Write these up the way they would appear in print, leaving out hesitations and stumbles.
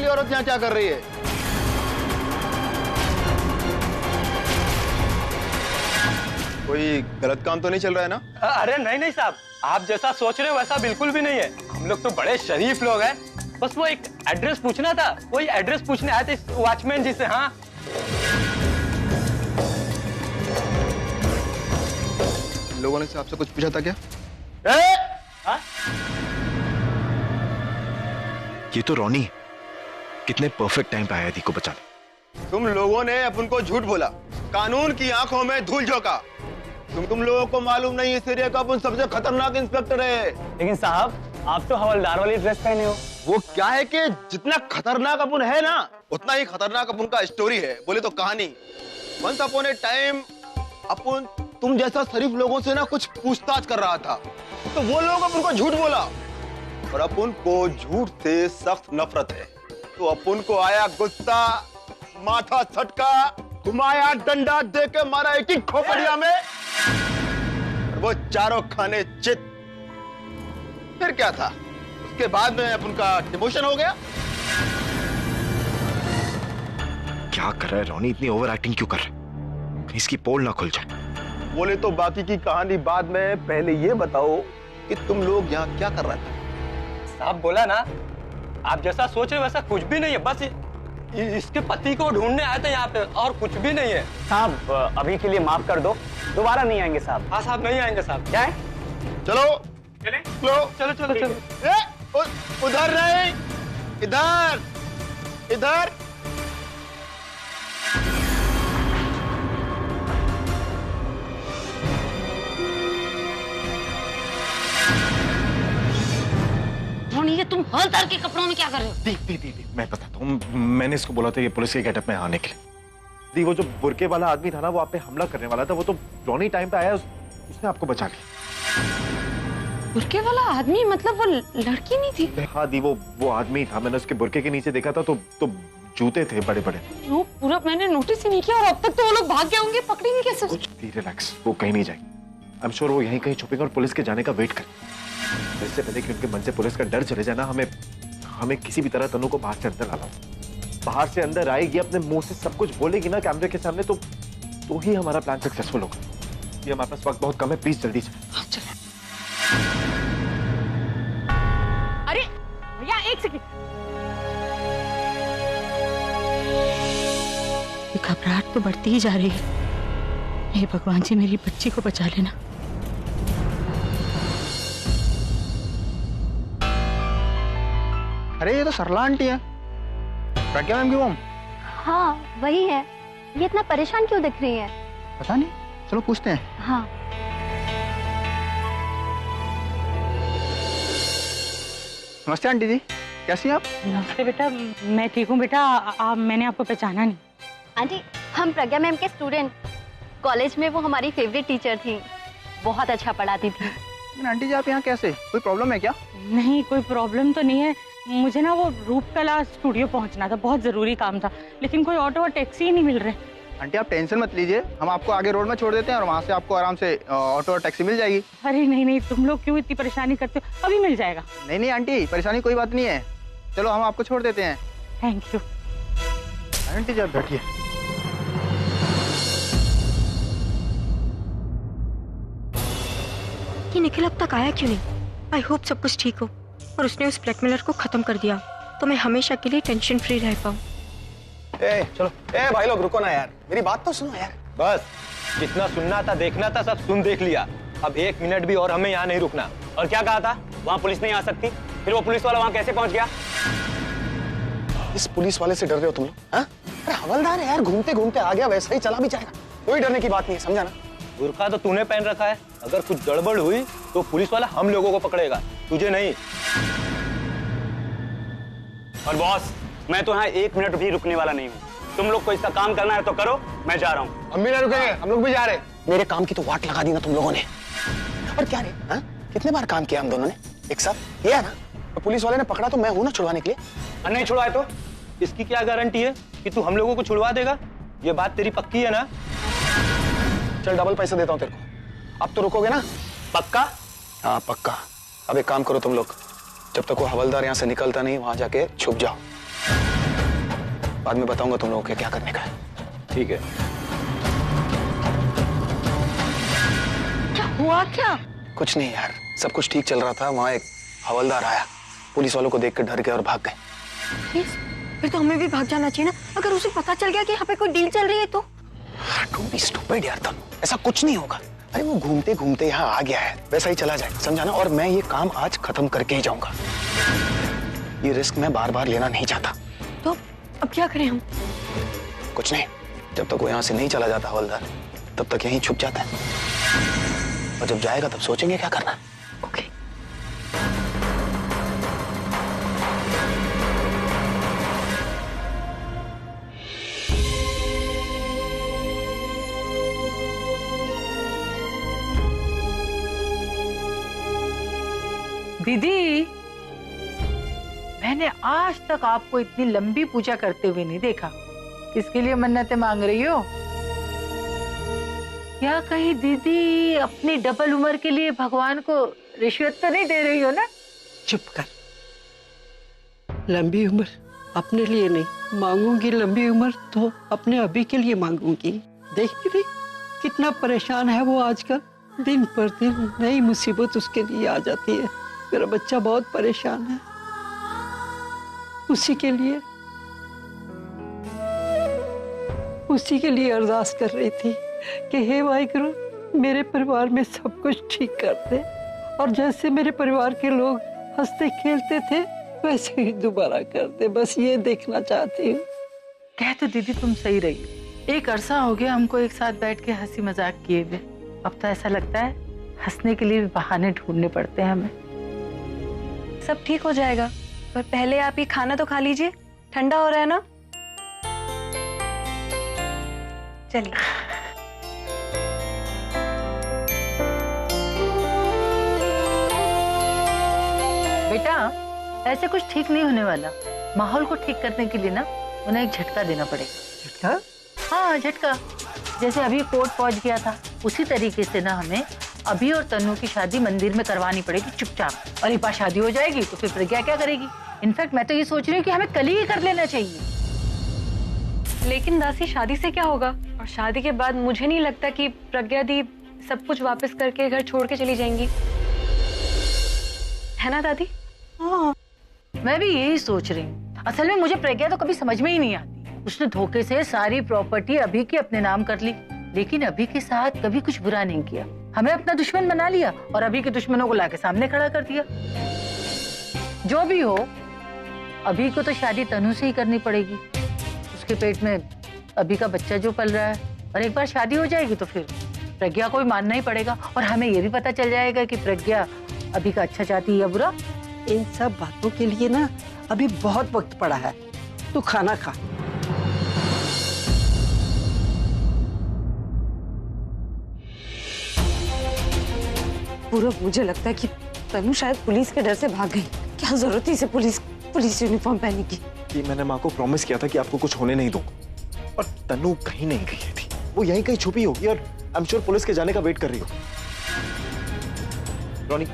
औरत यहाँ क्या कर रही है? कोई गलत काम तो नहीं चल रहा है ना? अरे नहीं नहीं साहब, आप जैसा सोच रहे हो वैसा बिल्कुल भी नहीं है। हम लोग तो बड़े शरीफ लोग हैं। बस वो एक एड्रेस पूछना था, वही एड्रेस पूछने आए थे वॉचमैन जी से। हाँ, लोगों ने से आपसे कुछ पूछा था क्या? हाँ? ये तो रॉनी है। कितने परफेक्ट टाइम पे आया दी को बचाने। तुम लोगों ने अपन को झूठ बोला, कानून की आंखों में धूल झोंका। तुम लोगों को मालूम नहीं इस एरिया का अपन सबसे खतरनाक इंस्पेक्टर है। लेकिन साहब आप तो हवलदार वाली ड्रेस पहने हो। वो क्या है कि जितना खतरनाक अपन है ना, उतना ही खतरनाक अपन का स्टोरी है, बोले तो कहानी। वंस अपॉन ए टाइम अपन तुम जैसा शरीफ लोगों से ना कुछ पूछताछ कर रहा था, तो वो लोग अपन को झूठ बोला और अपन को झूठ से सख्त नफरत है। तो अपन को आया गुस्सा, माथा झटका, घुमाया डंडा दे के मारा एक ही खोपड़िया में, और वो चारों खाने चित। फिर क्या था? उसके बाद में अपन का डिमोशन हो गया। क्या कर रहा है रॉनी? इतनी ओवर एक्टिंग क्यों कर रहा है? कहीं इसकी पोल ना खुल जाए। बोले तो बाकी की कहानी बाद में, पहले ये बताओ कि तुम लोग यहाँ क्या कर रहे थे? साहब बोला ना, आप जैसा सोच रहे हो वैसा कुछ भी नहीं है। बस इसके पति को ढूंढने आए थे यहाँ पे, और कुछ भी नहीं है। साहब अभी के लिए माफ कर दो, दोबारा नहीं आएंगे साहब। हाँ साहब, नहीं आएंगे साहब। क्या है? चलो चले? चलो चलो चलो चलो। उधर नहीं, इधर इधर। ये तुम हवलदार के कपड़ों में क्या कर रहे हो? दी, मैं बताता हूँ। मैंने इसको बोला था ये पुलिस के गेटअप में आने के लिए। दी, वो जो बुरके वाला आदमी था ना, वो आप पे हमला करने वाला था। वो तो रॉनी टाइम पे आया, उसने आपको बचा लिया। बुरके वाला आदमी मतलब वो लड़की नहीं थी? हाँ दी, वो आदमी था। मैंने उसके बुरके के नीचे देखा था तो जूते थे बड़े बड़े। वो पूरा मैंने नोटिस ही नहीं किया, और अब तक तो वो लोग भाग गए होंगे, पकड़ेंगे कैसे? कुछ दी, रिलैक्स, वो कहीं नहीं जाएगी। आई एम श्योर वो यहीं कहीं छुपेंगे और पुलिस के जाने का वेट करें। इससे पहले कि उनके मन से पुलिस का डर चले जाए ना, हमें किसी भी तरह तनु को बाहर से अंदर लाना। बाहर से अंदर आएगी, अपने मुंह से सब कुछ बोलेगी ना कैमरे के सामने, तो ही हमारा प्लान सक्सेसफुल होगा। ये हमारे पास वक्त बहुत कम है, प्लीज जल्दी से। हाँ, चलो। अरे भैया एक सेकंड, घबराहट तो बढ़ती ही जा रही है। हे भगवान जी, मेरी बच्ची को बचा लेना। अरे ये तो सरला आंटी है, प्रज्ञा मैम की मॉम। हाँ वही है। ये इतना परेशान क्यों दिख रही है? पता नहीं, चलो पूछते हैं। हाँ। नमस्ते आंटी जी, कैसी हैं आप? नमस्ते बेटा, मैं ठीक हूँ बेटा। मैंने आपको पहचाना नहीं। आंटी, हम प्रज्ञा मैम के स्टूडेंट। कॉलेज में वो हमारी फेवरेट टीचर थी, बहुत अच्छा पढ़ाती थी। आंटी जी आप यहाँ कैसे? कोई प्रॉब्लम है क्या? नहीं, कोई प्रॉब्लम तो नहीं है। मुझे ना वो रूपकला स्टूडियो पहुंचना था, बहुत जरूरी काम था, लेकिन कोई ऑटो और टैक्सी ही नहीं मिल रहे। आंटी आप टेंशन मत लीजिए, हम आपको आगे रोड में छोड़ देते हैं और वहाँ से आपको आराम से ऑटो और टैक्सी मिल जाएगी। अरे नहीं नहीं, तुम लोग क्यों इतनी परेशानी करते हो? अभी मिल जाएगा। नहीं नहीं आंटी, परेशानी कोई बात नहीं है, चलो हम आपको छोड़ देते हैं। Thank you. आंटी जी आप बैठिए। ये निखिल अब तक आया क्यों नहीं? आई होप सब कुछ ठीक हो और उसने उस ब्लैकमेलर को खत्म कर दिया, तो मैं हमेशा के लिए टेंशन फ्री रह पाऊँ। चलो भाई लोग रुको ना यार, मेरी बात तो सुनो यार। बस जितना सुनना था देखना था सब सुन देख लिया, अब 1 मिनट भी और हमें यहाँ नहीं रुकना। और क्या कहा था? वहाँ पुलिस नहीं आ सकती। फिर वो पुलिस वाला वहाँ कैसे पहुँच गया? इस पुलिस वाले से डर रहे हो तुम लोग? अरे हवलदार है यार, घूमते घूमते आ गया, वैसा ही चला भी जाएगा, कोई डरने की बात नहीं है, समझा ना? बुर्का तो तूने पहन रखा है, अगर कुछ गड़बड़ हुई तो पुलिस वाला हम लोगों को पकड़ेगा, तुझे नहीं। और बॉस, मैं तो यहाँ 1 मिनट भी रुकने वाला नहीं हूँ। तुम लोग को इसका काम करना है तो करो, मैं जा रहा हूँ। हम भी नहीं रुकेंगे, हम लोग भी जा रहे हैं। मेरे काम की तो वाट लगा दी ना तुम लोगों ने। और क्या रे, कितने बार काम किया हम दोनों ने एक साथ, किया ना? तो पुलिस वाले ने पकड़ा तो मैं हूँ ना छुड़वाने के लिए। और नहीं छुड़वाए तो इसकी क्या गारंटी है कि तू हम लोगों को छुड़वा देगा? ये बात तेरी पक्की है ना? चल डबल पैसा देता हूँ तेरे को, अब तो रुकोगे ना? पक्का? हाँ पक्का। अब एक काम करो तुम लोग, जब तक वो हवलदार यहाँ से निकलता नहीं, वहां जाके छुप जाओ। बाद में बताऊंगा तुम लोगों को क्या करने का है। ठीक है। क्या हुआ क्या? कुछ नहीं यार, सब कुछ ठीक चल रहा था। वहां एक हवलदार आया, पुलिस वालों को देख कर डर गए और भाग गए। फिर तो हमें भी भाग जाना चाहिए ना। अगर उसे पता चल गया कि यहाँ पे कोई डील चल रही है तो? Don't be stupid यार तुम, ऐसा कुछ नहीं होगा। अरे वो घूमते घूमते यहाँ आ गया है, वैसा ही चला जाएगा, समझा ना? और मैं ये काम आज खत्म करके ही जाऊंगा। ये रिस्क मैं बार बार लेना नहीं चाहता। तो अब क्या करें हम? कुछ नहीं, जब तक वो यहाँ से नहीं चला जाता हवलदार, तब तक यहीं छुप जाता है। और जब जाएगा तब सोचेंगे क्या करना है। ओके। दीदी, मैंने आज तक आपको इतनी लंबी पूजा करते हुए नहीं देखा। किसके लिए मन्नतें मांग रही हो? या कहीं दीदी अपनी डबल उम्र के लिए भगवान को रिश्वत तो नहीं दे रही हो ना? चुप कर। लंबी उम्र अपने लिए नहीं मांगूंगी, लंबी उम्र तो अपने अभी के लिए मांगूंगी। देखती थी कितना परेशान है वो आजकल, दिन पर दिन नई मुसीबत उसके लिए आ जाती है। मेरा बच्चा बहुत परेशान है, उसी के लिए अरदास कर रही थी कि हे वाहिगुरु मेरे परिवार में सब कुछ ठीक कर दे, और जैसे मेरे परिवार के लोग हंसते खेलते थे वैसे ही दोबारा कर दे। बस ये देखना चाहती हूँ। कह तो दीदी तुम सही रही। एक अरसा हो गया हमको एक साथ बैठ के हंसी मजाक किए हुए। अब तो ऐसा लगता है हंसने के लिए भी बहाने ढूंढने पड़ते हैं हमें। सब ठीक हो जाएगा, पर पहले आप ये खाना तो खा लीजिए, ठंडा हो रहा है ना। चलिए। बेटा, ऐसे कुछ ठीक नहीं होने वाला। माहौल को ठीक करने के लिए ना उन्हें एक झटका देना पड़ेगा। झटका? हाँ, झटका। जैसे अभी कोर्ट पहुंच गया था, उसी तरीके से ना हमें अभी और तन्नू की शादी मंदिर में करवानी पड़ेगी चुपचाप। और एक बार शादी हो जाएगी तो फिर प्रज्ञा क्या करेगी? इनफैक्ट मैं तो ये सोच रही हूँ कि हमें कल ही कर लेना चाहिए। लेकिन दासी, शादी से क्या होगा? और शादी के बाद मुझे नहीं लगता कि प्रज्ञा दी सब कुछ वापस करके घर छोड़ के चली जाएंगी, है ना दादी? हाँ, मैं भी यही सोच रही हूँ। असल में मुझे प्रज्ञा तो कभी समझ में ही नहीं आती। उसने धोखे से सारी प्रॉपर्टी अभी के अपने नाम कर ली, लेकिन अभी के साथ कभी कुछ बुरा नहीं किया। हमें अपना दुश्मन बना लिया और अभी के दुश्मनों को लाके सामने खड़ा कर दिया। जो भी हो, अभी को तो शादी तनु से ही करनी पड़ेगी। उसके पेट में अभी का बच्चा जो पल रहा है, और एक बार शादी हो जाएगी तो फिर प्रज्ञा को भी मानना ही पड़ेगा। और हमें ये भी पता चल जाएगा कि प्रज्ञा अभी का अच्छा चाहती है या बुरा। इन सब बातों के लिए ना अभी बहुत वक्त पड़ा है। तू खाना खा। पूरा मुझे लगता है कि तनु शायद पुलिस के डर से भाग गई। क्या जरूरत थी इसे पुलिस यूनिफॉर्म पहनने की? कि मैंने माँ को प्रॉमिस किया था कि आपको कुछ होने नहीं दूंगा, और तनु कहीं नहीं गई थी। वो यहीं कहीं छुपी होगी और आई एम श्योर पुलिस के जाने का वेट कर रही हो। रॉनी,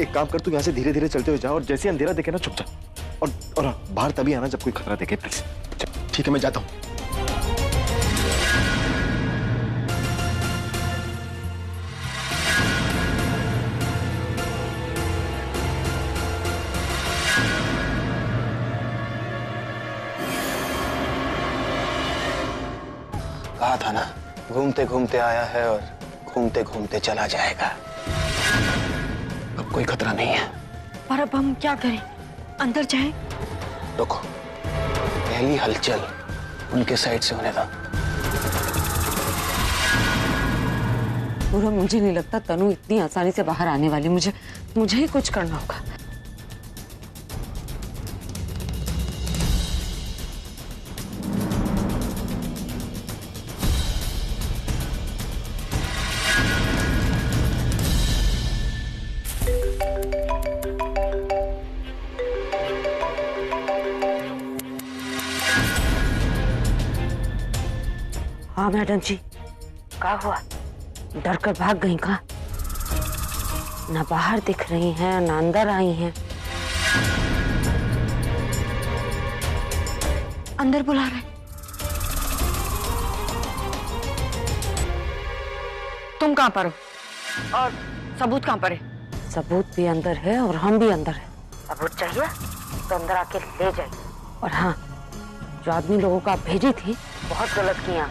एक काम कर, तू यहाँ से धीरे धीरे चलते हुए जा, और जैसे अंधेरा दिखे ना छुप जा। और बाहर तभी आना जब कोई खतरा दिखे प्लीज। ठीक है, मैं जाता हूँ। कहा था ना, घूमते घूमते आया है और घूमते घूमते चला जाएगा। अब कोई खतरा नहीं है। और अब हम क्या करें? अंदर जाएं? रुको, पहली हलचल उनके साइड से होने दो। पूरा मुझे नहीं लगता तनु इतनी आसानी से बाहर आने वाली। मुझे ही कुछ करना होगा। हाँ मैडम जी, क्या हुआ? डर कर भाग गई कहाँ? ना बाहर दिख रही हैं ना अंदर आई हैं। अंदर बुला रहे हैं। तुम कहाँ पर हो और सबूत कहाँ पर है? सबूत भी अंदर है और हम भी अंदर है। सबूत चाहिए तो अंदर आके ले जाइए। और हाँ, जो आदमी लोगों को आप भेजी थी बहुत गलत किया।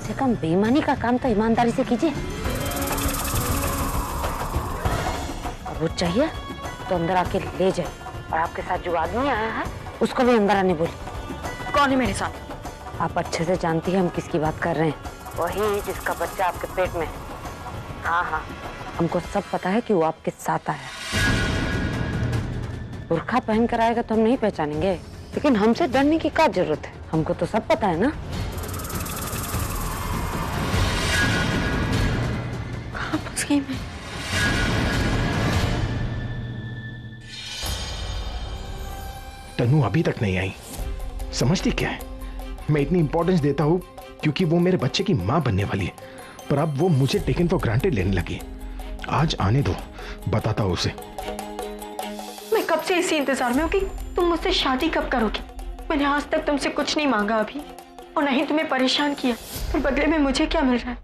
से कम बेईमानी का काम तो ईमानदारी से कीजिए। सबूत चाहिए तो अंदर आके ले जाइए। और आपके साथ जो आदमी आया है उसको भी अंदर आने बोलिए। कौन है मेरे साथ? आप अच्छे से जानती हैं हम किसकी बात कर रहे हैं। वही जिसका बच्चा आपके पेट में है। हाँ हाँ, हमको सब पता है कि वो आपके साथ आया। बुर्खा पहन कर आएगा तो हम नहीं पहचानेंगे, लेकिन हमसे डरने की क्या जरूरत है? हमको तो सब पता है ना। कहाँ फंस गई मैं? तनु अभी तक नहीं आई। समझती क्या है, मैं इतनी इंपॉर्टेंस देता हूँ क्योंकि वो मेरे बच्चे की माँ बनने वाली है, पर अब वो मुझे टेकन फॉर ग्रांटेड लेने लगी। आज आने दो, बताता हूँ उसे। मैं कब से इसी इंतजार में हूँ कि तुम मुझसे शादी कब करोगे। मैंने आज तक तुमसे कुछ नहीं मांगा अभी, और न ही तुम्हें परेशान किया, पर बदले में मुझे क्या मिल रहा है?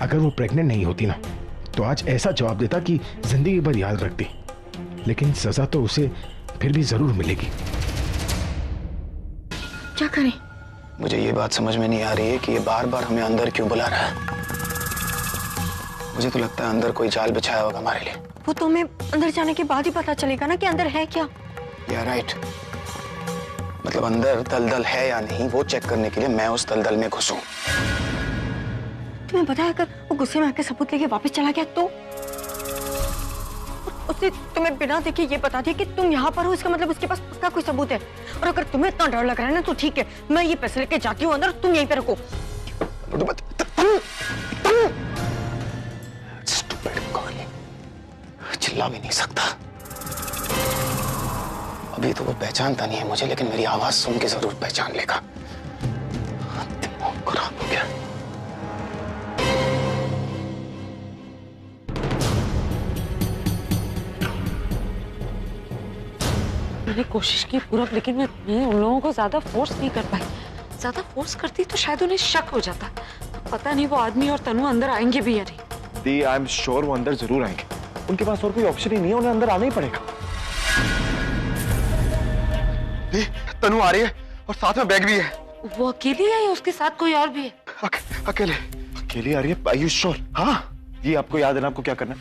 अगर वो प्रेग्नेंट नहीं होती ना तो आज ऐसा जवाब देता कि जिंदगी भर याद रखती, लेकिन सजा तो उसे फिर भी जरूर मिलेगी। क्या करें? मुझे ये बात समझ में नहीं आ रही है कि ये बार बार हमें अंदर क्यों बुला रहा है। मुझे तो लगता है अंदर कोई जाल बिछाया होगा हमारे लिए। वो तो हमें अंदर जाने के बाद ही पता चलेगा ना कि अंदर है क्या। या राइट, मतलब अंदर दलदल है या नहीं वो चेक करने के लिए मैं उस दलदल में घुसूं। तुम्हें पता है अगर वो गुस्से में आके सबूत लेके वापस चला गया तो? उसने तुम्हें बिना देखे ये बता दिया कि तुम यहाँ पर हो, इसका मतलब उसके पास पक्का कोई सबूत है। और अगर तुम्हें इतना डर लग रहा है ना तो ठीक है, मैं ये पैसे लेके जाती हूँ अंदर, तुम यहीं पे रखो। चिल्ला भी नहीं सकता। अभी तो वो पहचानता नहीं है मुझे, लेकिन मेरी आवाज सुन के जरूर पहचान लेगा। दिमाग खराब हो गया। मैंने कोशिश की पूरा, लेकिन मैं उन लोगों को ज्यादा फोर्स नहीं कर पाई। ज्यादा फोर्स करती तो शायद उन्हें शक हो जाता। पता नहीं वो आदमी और तनु अंदर आएंगे भी या नहीं। दी, आई एम श्योर वो अंदर जरूर आएंगे। उनके पास और कोई ऑप्शन ही नहीं है, उन्हें अंदर आना ही पड़ेगा। दी, तनु आ रही है और साथ में बैग भी है। वो अकेली है या उसके साथ कोई और भी है? अकेले अकेली आ रही है? Are you sure? हाँ, ये आपको याद है ना आपको क्या करना है?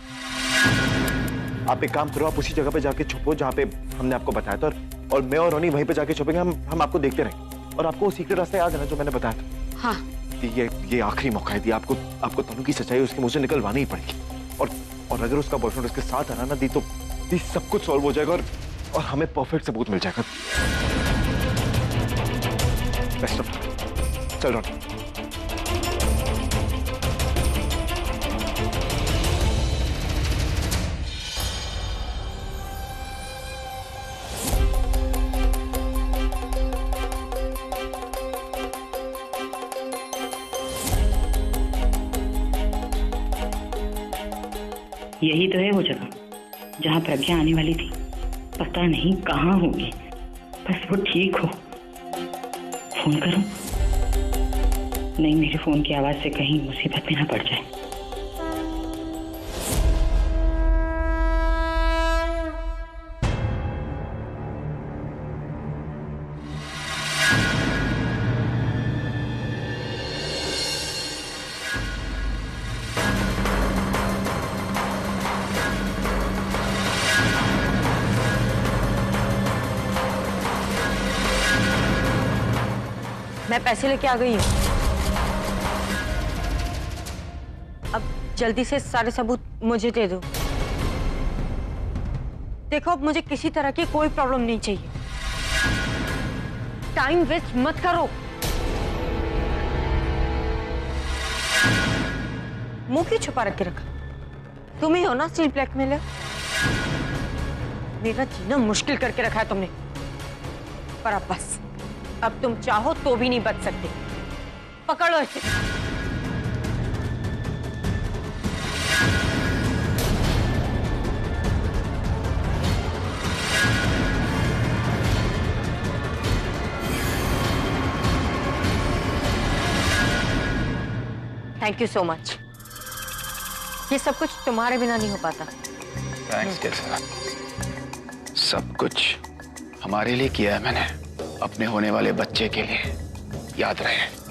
आप एक काम करो, आप उसी जगह पे जाके छुपो जहाँ पे हमने आपको बताया था, और मैं और रोनी वहीं पे जाके छुपेंगे। हम आपको देखते रहेंगे। और आपको वो सीक्रेट रास्ता याद है ना जो मैंने बताया था? हाँ। ये आखिरी मौका है दी, आपको तनु की सच्चाई उसके मुंह से निकलवानी ही पड़ेगी। और अगर उसका बॉयफ्रेंड उसके साथ आना ना दी तो सब कुछ सॉल्व हो जाएगा और हमें परफेक्ट सबूत मिल जाएगा। Best of luck. चल रोनी। यही तो है वो जगह जहाँ प्रज्ञा आने वाली थी। पता नहीं कहाँ होगी, बस वो ठीक हो। फोन करूं? नहीं, मेरे फोन की आवाज से कहीं मुसीबत में ना पड़ जाए। मैं पैसे लेके आ गई हूँ। अब जल्दी से सारे सबूत मुझे दे दो। देखो, अब मुझे किसी तरह की कोई प्रॉब्लम नहीं चाहिए। टाइम वेस्ट मत करो। मुंह क्यों छुपा रख के रखा? तुम ही हो ना स्टिल ब्लैकमेलर। मेरा जीना मुश्किल करके रखा है तुमने। पर अब बस, अब तुम चाहो तो भी नहीं बच सकते। पकड़ो इसे। Thank you so much. ये सब कुछ तुम्हारे बिना नहीं हो पाता। थैंक्स केसर। सब कुछ हमारे लिए किया है मैंने, अपने होने वाले बच्चे के लिए। याद रहे।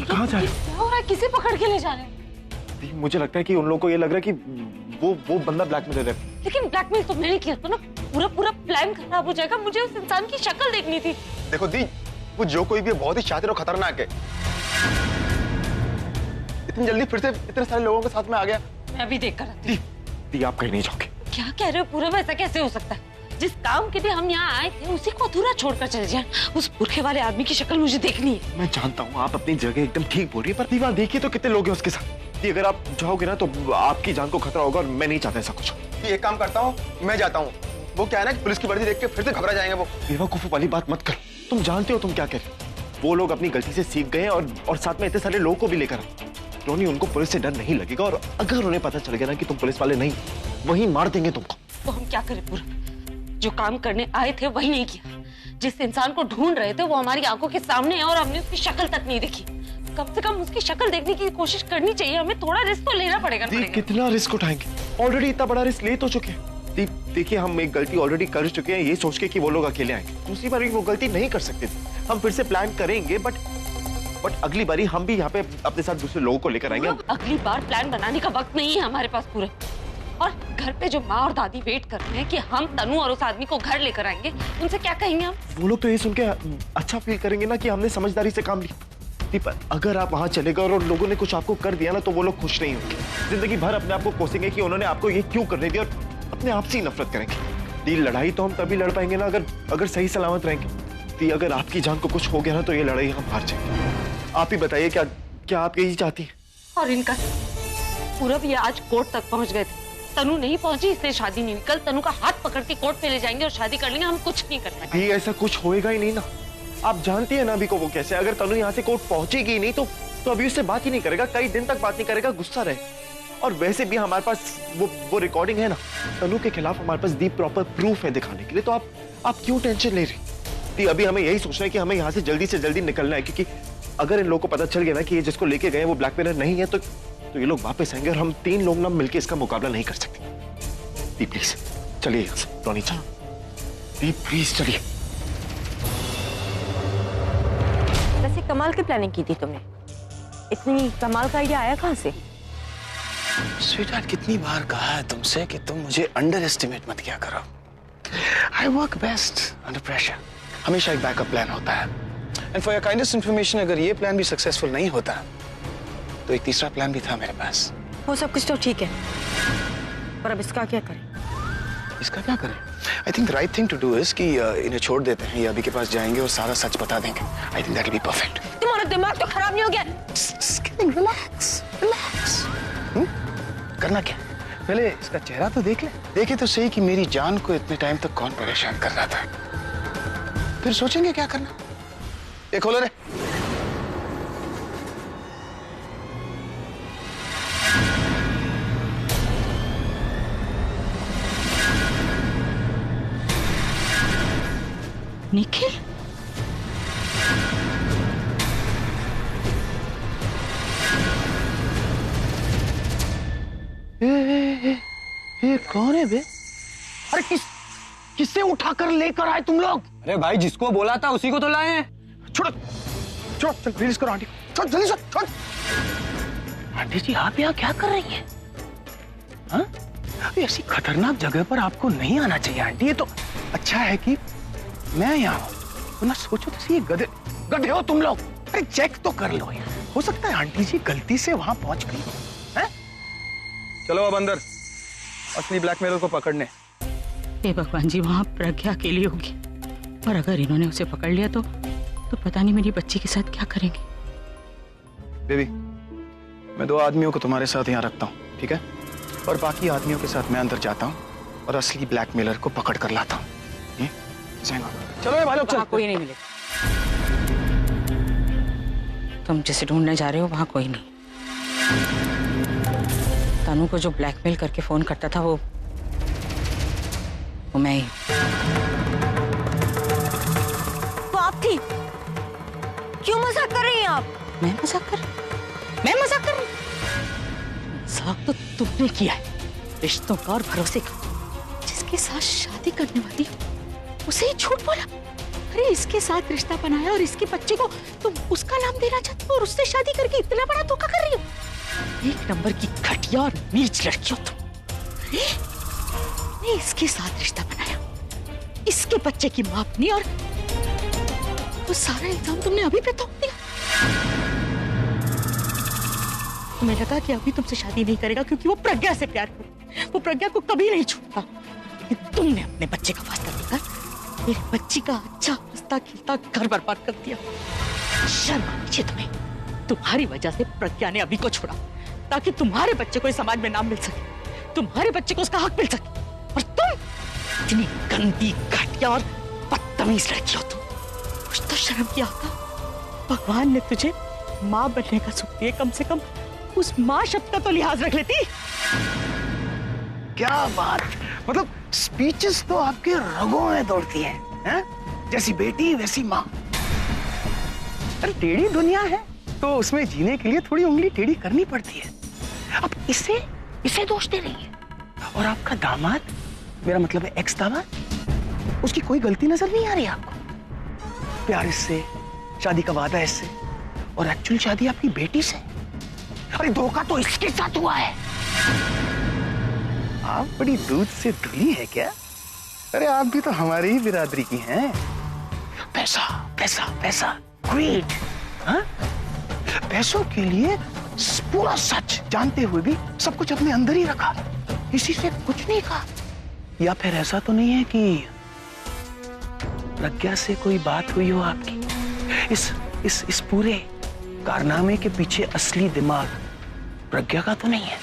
कहाँ जा रहे क्या हो रहा है? किसे पकड़ के ले जा रहे हैं? हो? मुझे लगता है कि उन लोगों को ये लग रहा है कि वो बंदा ब्लैकमेल है। लेकिन ब्लैकमेल तो मैंने किया तो ना, पूरा प्लान खराब हो जाएगा। मुझे उस इंसान की शक्ल देखनी थी। देखो दी, वो जो कोई भी बहुत ही शातिर और खतरनाक है। इतनी जल्दी फिर से इतने सारे लोगों के साथ में आ गया। मैं अभी देख कर आती हूँ। दी आप कहीं नहीं जाओगे। क्या कह रहे हो पूरब? ऐसा कैसे हो सकता है? जिस काम के लिए हम यहाँ आए थे उसी को अधूरा छोड़कर चले जाएं। उस पुरखे वाले आदमी की शक्ल मुझे देखनी है। मैं जानता हूँ आप अपनी जगह एकदम ठीक बोल रही है, पर दीवार देखिए तो कितने लोग हैं उसके साथ। दी अगर आप जाओगे ना तो आपकी जान को खतरा होगा और मैं नहीं चाहता ऐसा कुछ। एक काम करता हूँ, मैं जाता हूँ। वो क्या है ना, पुलिस की वर्दी देख के फिर से घबरा जाएंगे वो। बेवकूफी वाली बात मत करो। तुम जानते हो तुम क्या कह रहे हो। वो लोग अपनी गलती से सीख गए और साथ में इतने सारे लोगों को भी लेकर आए। रोनी, उनको पुलिस से डर नहीं लगेगा और अगर उन्हें पता चल गया ना कि तुम पुलिस वाले नहीं, वहीं मार देंगे तुमको। तो हम क्या करें पूरब? जो काम करने आए थे वही नहीं किया। जिस इंसान को ढूंढ रहे थे वो हमारी आंखों के सामने है और हमने उसकी शक्ल तक नहीं देखी। कम से कम उसकी शक्ल देखने की कोशिश करनी चाहिए। हमें थोड़ा रिस्क तो लेना पड़ेगा। कितना रिस्क उठाएंगे? ऑलरेडी इतना बड़ा रिस्क ले तो चुके हैं। देखिए हम एक गलती ऑलरेडी कर चुके हैं, ये सोच के कि वो लोग अकेले आएंगे। दूसरी बार वो गलती नहीं कर सकते थे। हम फिर से प्लान करेंगे, बट अगली बारी हम भी यहाँ पे अपने साथ दूसरे लोगों को लेकर आएंगे। अगली बार प्लान बनाने का वक्त नहीं है हमारे पास पूरे। और घर पे जो माँ और दादी वेट कर रहे हैं कि हम तनु और उस आदमी को घर लेकर आएंगे, उनसे क्या कहेंगे हम? वो लोग तो ये सुन के अच्छा फील करेंगे ना कि हमने समझदारी से काम लिया। पर अगर आप वहां चले गए और लोगों ने कुछ आपको कर दिया ना तो वो लोग खुश नहीं होंगे। जिंदगी भर अपने आप को कोसेंगे कि उन्होंने आपको ये क्यों करने दिया और अपने आप से ही नफरत करेंगे। लड़ाई तो हम तभी लड़ पाएंगे ना अगर सही सलामत रहेंगे। अगर आपकी जान को कुछ हो गया ना तो ये लड़ाई हम हार जाएंगे। आप ही बताइए, क्या आप यही चाहती हैं? और इनका पूरब ये आज कोर्ट तक पहुंच गए थे। तनु नहीं पहुंची इसलिए शादी नहीं हुई। कल तनु का हाथ पकड़ के कोर्ट पे ले जाएंगे और शादी कर लेंगे। हम कुछ नहीं कर पाएंगे। ऐसा कुछ होएगा ही नहीं ना। आप जानती है ना अभी को वो कैसे। अगर तनु यहाँ से कोर्ट पहुंचेगी ही नहीं तो अभी उससे बात ही नहीं करेगा। कई दिन तक बात नहीं करेगा, गुस्सा रहे। और वैसे भी हमारे पास वो रिकॉर्डिंग है ना तनु के खिलाफ। हमारे पास दी प्रॉपर प्रूफ है दिखाने के लिए। तो आप क्यों टेंशन ले रही? अभी हमें यही सोचना है कि हमें यहाँ से जल्दी निकलना है, क्योंकि अगर इन लोगों को पता चल गया ना कि ये जिसको लेके गए वो ब्लैकमेलर नहीं है तो ये लोग वापस आएंगे और हम 3 लोग ना मिलकर इसका मुकाबला नहीं कर सकते। दी प्लीज चलिए यहाँ से। रोनी चलो। दी प्लीज चलिए। वैसे कमाल की प्लानिंग की थी तुमने। इतनी कमाल का आइडिया आया कहाँ से? स्वीटहार्ट, कितनी बार कहा है तुमसे कि तुम मुझे अंडर एस्टिमेट मत किया करो। I work best under pressure. हमेशा एक बैकअप प्लान होता है। And for your kindest information, अगर ये प्लान भी सक्सेसफुल नहीं होता तो एक तीसरा प्लान भी था मेरे पास। वो सब कुछ तो ठीक है, पर अब इसका क्या करें? इसका क्या करें? I think right thing to do is कि इन्हें छोड़ देते हैं। ये अभी के पास जाएंगे और सारा सच बता देंगे। I think that will be perfect. तुम्हारा दिमाग तो खराब नहीं हो गया? रिलैक्स। करना क्या? पहले इसका चेहरा तो देख ले। देखे तो सही कि मेरी जान को इतने टाइम तक कौन परेशान कर रहा था। फिर सोचेंगे क्या करना। ये खोलो रे। निखिल, ये कौन है बे? अरे किससे उठाकर लेकर आए तुम लोग? अरे भाई जिसको बोला था उसी को तो लाए हैं। छोड़ो चल रिलीज करो आंटी। छोड़ जल्दी छोड़। आंटी जी आप यहाँ क्या कर रही हैं? हाँ? ऐसी खतरनाक जगह पर आपको नहीं आना चाहिए आंटी। ये तो अच्छा है कि मैं यहाँ हूँ, वरना सोचो तो ये गधे हो तुम लोग। अरे चेक तो कर लो यार। हो सकता है आंटी जी गलती से वहां पहुंच गई है। चलो अब अंदर असली ब्लैकमेलर को पकड़ने। हे भगवान जी, वहां प्रज्ञा अकेली होगी और अगर इन्होंने उसे पकड़ लिया तो पता नहीं मेरी बच्ची के साथ क्या करेंगे। बेबी, मैं 2 आदमियों को तुम्हारे साथ यहाँ रखता हूँ, ठीक है? और बाकी आदमियों के साथ मैं अंदर जाता हूँ और असली ब्लैकमेलर को पकड़ कर लाता हूँ। चलो भाई लोग, चलो। कोई नहीं मिलेगा। तुम जिसे ढूंढने जा रहे हो वहां कोई नहीं। तनु को जो ब्लैकमेल करके फोन करता था वो मैं ही। वो आप थी? क्यों मजाक कर रही हैं आप? मैं मजाक कर रही? मजाक तो तुमने किया है, रिश्तों का और भरोसे का। जिसके साथ शादी करने वाली हो उसे ही झूठ बोला। अरे इसके साथ रिश्ता बनाया और इसके बच्चे को तुम उसका नाम देना चाहते हो और उससे शादी करके इतना बड़ा धोखा कर रही हो। एक नंबर की घटिया और नीच लड़की हो तुम। अरे इसके साथ रिश्ता बनाया, इसके बच्चे की मां बनी और वो सारा इल्जाम तुमने अभी पे थोप दिया। तुम्हें लगा कि अभी तुमसे शादी नहीं करेगा क्योंकि वो प्रज्ञा से प्यार करे, वो प्रज्ञा को कभी नहीं छूटा। लेकिन तुमने अपने बच्चे का वास्ता देकर मेरे बच्ची का अच्छा हंसता खिलता घर बर्बाद कर दिया। शर्म आनी चाहिए तुम्हें। तुम्हारी वजह से प्रज्ञा ने अभी को छोड़ा ताकि तुम्हारे बच्चे को इस समाज में नाम मिल सके, तुम्हारे बच्चे को उसका हक मिल सके। और तुम इतनी गंदी घटिया और बदतमीज लड़की हो तुम। कुछ तो शर्म किया होगा। भगवान ने तुझे माँ बनने का सुख दिया, कम से कम उस माँ शब्द का तो लिहाज रख लेती। क्या बात, मतलब स्पीचेस तो आपके रगों में दौड़ती हैं, जैसी बेटी वैसी माँ। अरे टेढ़ी दुनिया है तो उसमें जीने के लिए थोड़ी उंगली टेढ़ी करनी पड़ती है। अब इसे दोष दे रही है। और आपका दामाद, मेरा मतलब है एक्स दामाद, उसकी कोई गलती नजर नहीं आ रही आपको? प्यार इससे, शादी का वादा इससे, और एक्चुअल शादी आपकी बेटी से। अरे धोखा तो इसके साथ हुआ है। आप बड़ी दूध से धुली है क्या? अरे आप भी तो हमारी ही बिरादरी की हैं। पैसा पैसा पैसा, ग्रीड, हाँ? पैसों के लिए पूरा सच जानते हुए भी सब कुछ अपने अंदर ही रखा, किसी से कुछ नहीं कहा। या फिर ऐसा तो नहीं है कि प्रज्ञा से कोई बात हुई हो आपकी? इस पूरे कारनामे के पीछे असली दिमाग प्रज्ञा का तो नहीं है?